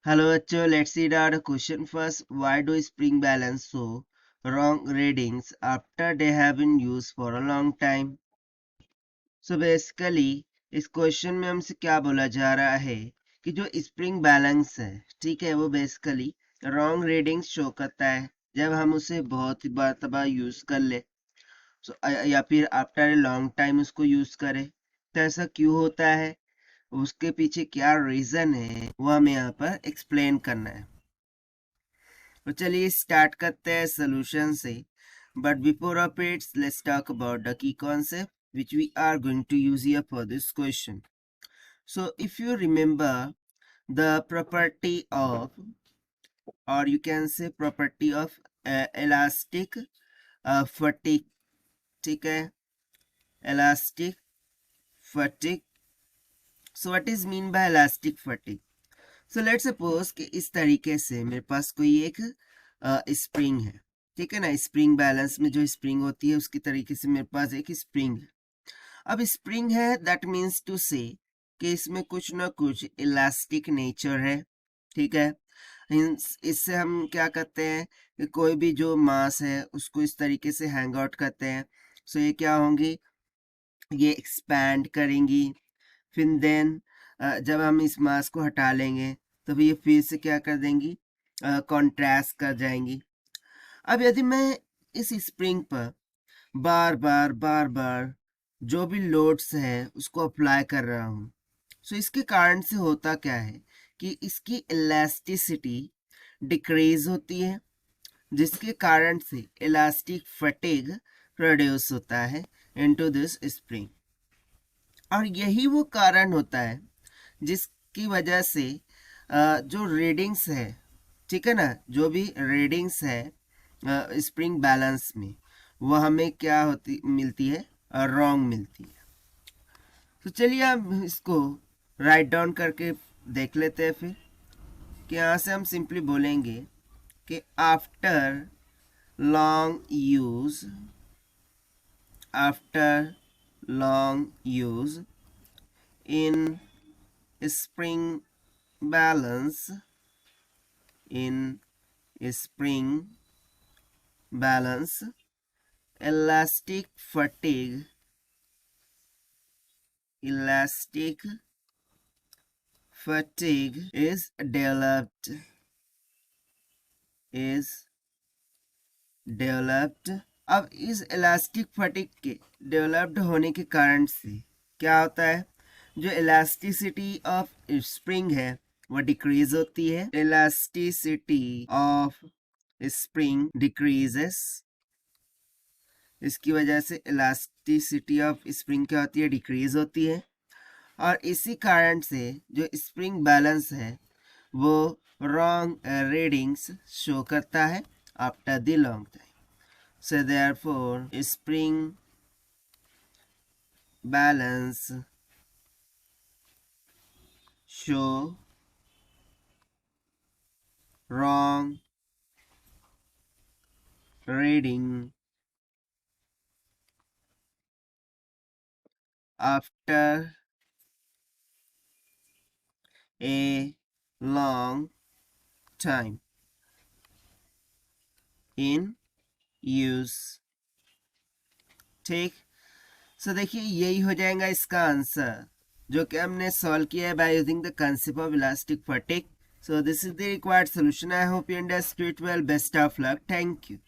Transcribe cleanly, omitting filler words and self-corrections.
Hello bachcho, let's see the question first. Why do spring balance show wrong readings after they have been used for a long time? So basically इस question में हमसे क्या बोला जा रहा है कि जो स्प्रिंग बैलेंस है, ठीक है, वो बेसिकली रॉन्ग रीडिंग्स शो करता है जब हम उसे बहुत ही बार यूज कर ले। या फिर आफ्टर ए लॉन्ग टाइम उसको यूज करें। तो ऐसा क्यों होता है, उसके पीछे क्या रीजन है, वो हमें यहाँ पर एक्सप्लेन करना है। तो चलिए स्टार्ट करते हैं सोल्यूशन से। But before of it let's talk about the key concept which we are going to use here for this question. So if you remember the property of, or you can say property of elastic fatigue, ठीक है, elastic fatigue. So what is mean by elastic fatigue? So let's suppose कि इस तरीके से मेरे पास कोई एक spring है, ठीक है ना। स्प्रिंग बैलेंस में जो स्प्रिंग होती है उसकी तरीके से मेरे पास एक स्प्रिंग है। अब स्प्रिंग है दैट मीन्स टू से कि इसमें कुछ ना कुछ इलास्टिक नेचर है, ठीक है। इससे हम क्या करते हैं कि कोई भी जो मास है उसको इस तरीके से हैंग आउट करते हैं। सो ये क्या होंगी, ये एक्सपैंड करेंगी। फिर देन जब हम इस मास को हटा लेंगे तो ये फिर से क्या कर देंगी, कॉन्ट्रास्ट कर जाएंगी। अब यदि मैं इस स्प्रिंग पर बार बार जो भी लोड्स है उसको अप्लाई कर रहा हूँ, सो इसके कारण से होता क्या है कि इसकी इलास्टिसिटी डिक्रीज होती है, जिसके कारण से इलास्टिक फटीग प्रोड्यूस होता है इनटू दिस स्प्रिंग। और यही वो कारण होता है जिसकी वजह से जो रीडिंग्स है, ठीक है ना, जो भी रीडिंग्स है स्प्रिंग बैलेंस में, वो हमें क्या होती मिलती है, रॉन्ग मिलती है। तो चलिए हम इसको राइट डाउन करके देख लेते हैं फिर कि यहाँ से हम सिंपली बोलेंगे कि after long use, after long use in spring balance, in spring balance elastic fatigue, elastic fatigue is developed, is developed। अब इस इलास्टिक फटीग के डेवलप्ड होने के कारण से क्या होता है, जो इलास्टिसिटी ऑफ स्प्रिंग है वो डिक्रीज होती है। इलास्टिसिटी ऑफ स्प्रिंग डिक्रीजेस, इसकी वजह से इलास्टिसिटी ऑफ स्प्रिंग क्या होती है, डिक्रीज होती है। और इसी कारण से जो स्प्रिंग बैलेंस है वो रॉन्ग रीडिंग्स शो करता है after the long time. So therefore spring balance show wrong reading after a long time in use, ठीक। सो देखिए यही हो जाएगा इसका आंसर जो कि हमने सॉल्व किया है by using the concept of elastic fatigue. So this is the required solution. I hope you understood it well. Best of luck. Thank you.